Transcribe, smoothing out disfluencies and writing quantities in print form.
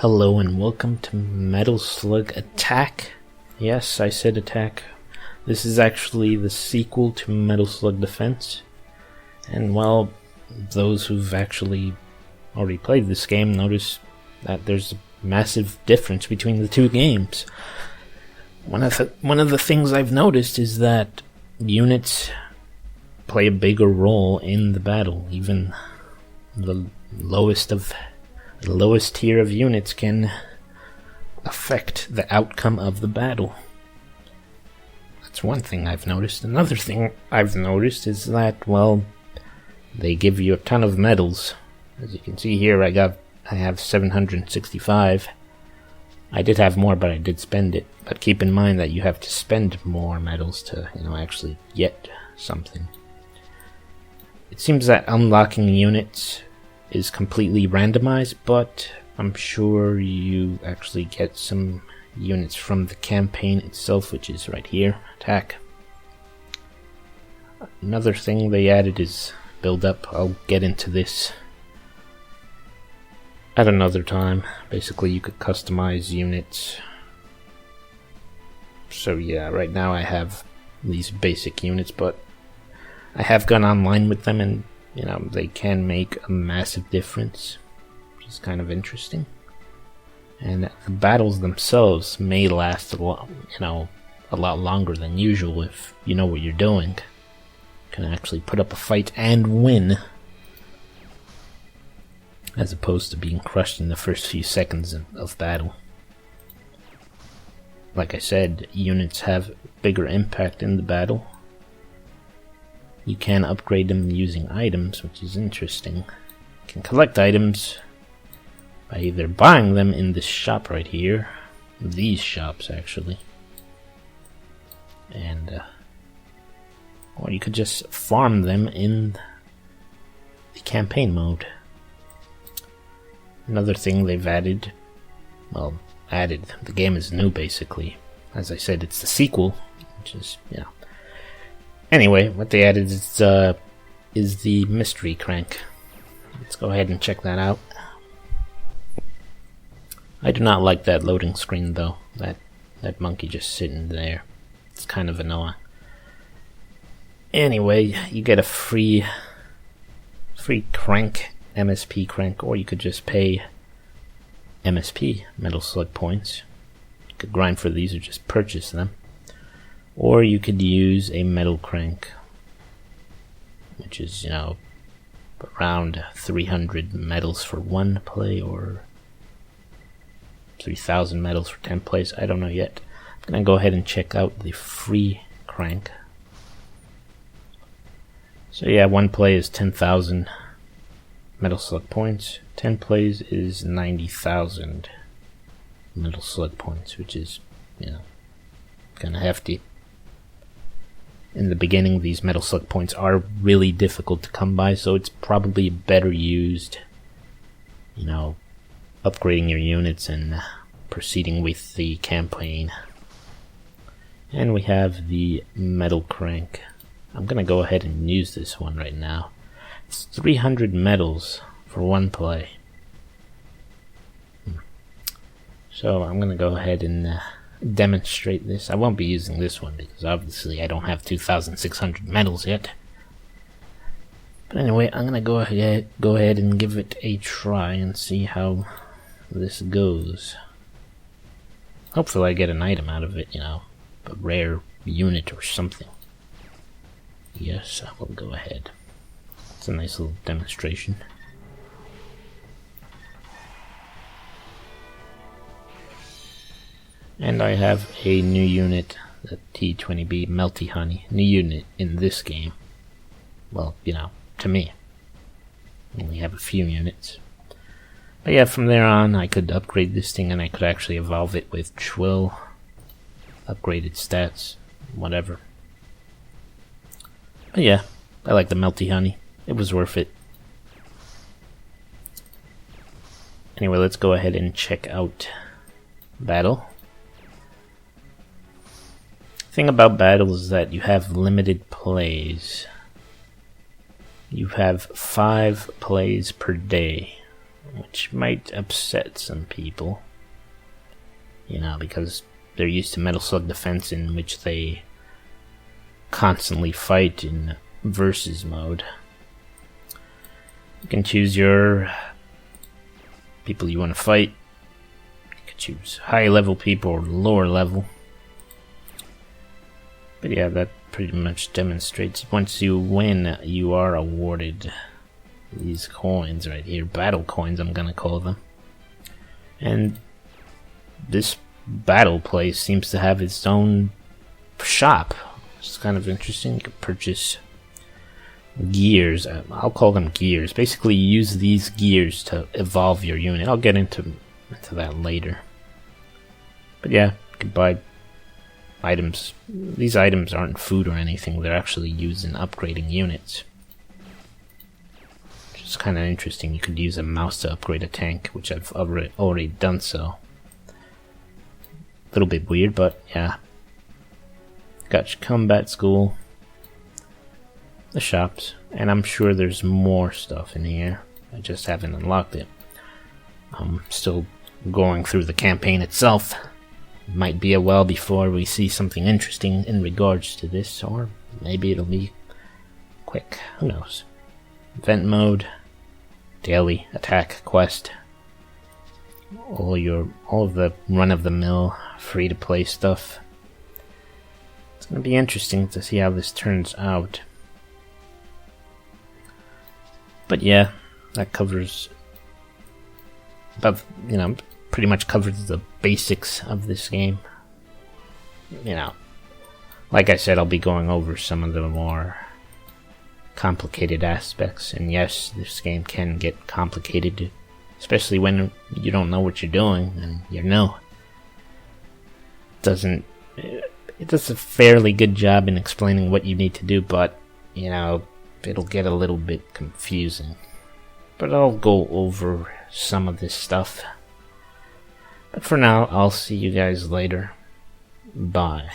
Hello and welcome to Metal Slug Attack. Yes, I said attack. This is actually the sequel to Metal Slug Defense. And well, those who've actually already played this game notice that there's a massive difference between the two games. One of the things I've noticed is that units play a bigger role in the battle. Even the lowest tier of units can affect the outcome of the battle. That's one thing I've noticed. Another thing I've noticed is that, well, they give you a ton of medals. As you can see here, I have 765. I did have more, but I did spend it. But keep in mind that you have to spend more medals to, actually get something. It seems that unlocking units is completely randomized, but I'm sure you actually get some units from the campaign itself, which is right here. Attack. Another thing they added is build up. I'll get into this at another time. Basically, you could customize units. So yeah, right now I have these basic units, but I have gone online with them, and they can make a massive difference, which is kind of interesting. And the battles themselves may last a lot longer than usual if you know what you're doing. You can actually put up a fight and win, as opposed to being crushed in the first few seconds of battle. Like I said, units have bigger impact in the battle. You can upgrade them using items, which is interesting. You can collect items by either buying them in this shop right here, these shops actually, and or you could just farm them in the campaign mode. Another thing they've added, the game is new basically. As I said, it's the sequel, which is, Anyway, what they added is the mystery crank. Let's go ahead and check that out. I do not like that loading screen though. That monkey just sitting there. It's kind of annoying. Anyway, you get a free crank, MSP crank, or you could just pay MSP, Metal Slug points. You could grind for these or just purchase them. Or you could use a metal crank, which is, around 300 medals for one play, or 3,000 medals for 10 plays. I don't know yet. I'm going to go ahead and check out the free crank. So yeah, one play is 10,000 Metal Slug points. 10 plays is 90,000 Metal Slug points, which is, kind of hefty. In the beginning, these Metal Slug points are really difficult to come by, so it's probably better used, upgrading your units and proceeding with the campaign. And we have the metal crank. I'm gonna go ahead and use this one right now. It's 300 medals for one play. So I'm gonna go ahead and demonstrate this. I won't be using this one because obviously I don't have 2,600 medals yet. But anyway, I'm gonna go ahead and give it a try and see how this goes. Hopefully I get an item out of it, a rare unit or something. Yes, I will go ahead. It's a nice little demonstration. And I have a new unit, the T20B Melty Honey. New unit in this game. Well, to me. I only have a few units. But yeah, from there on, I could upgrade this thing and I could actually evolve it with Twill, upgraded stats, whatever. But yeah, I like the Melty Honey. It was worth it. Anyway, let's go ahead and check out battle. Thing about battles is that you have limited plays. You have 5 plays per day, which might upset some people. You know, because they're used to Metal Slug defense, in which they constantly fight in versus mode. You can choose your people you want to fight. You can choose high level people or lower level. But yeah, that pretty much demonstrates once you win, you are awarded these coins right here. Battle coins, I'm gonna call them. And this battle place seems to have its own shop. It's kind of interesting. You can purchase gears. I'll call them gears. Basically, you use these gears to evolve your unit. I'll get into that later. But yeah, you can buy items. These items aren't food or anything. They're actually used in upgrading units. Which is kind of interesting. You could use a mouse to upgrade a tank, which I've already done so. A little bit weird, but yeah. Got your combat school, the shops, and I'm sure there's more stuff in here. I just haven't unlocked it. I'm still going through the campaign itself. Might be a while before we see something interesting in regards to this, or maybe it'll be quick. Who knows? Event mode, daily attack quest, all of the run-of-the-mill free-to-play stuff. It's gonna be interesting to see how this turns out. But yeah, that covers about, pretty much covers the basics of this game. Like I said, I'll be going over some of the more complicated aspects, and yes, this game can get complicated, especially when you don't know what you're doing, and it does a fairly good job in explaining what you need to do, but it'll get a little bit confusing. But I'll go over some of this stuff. But for now, I'll see you guys later. Bye.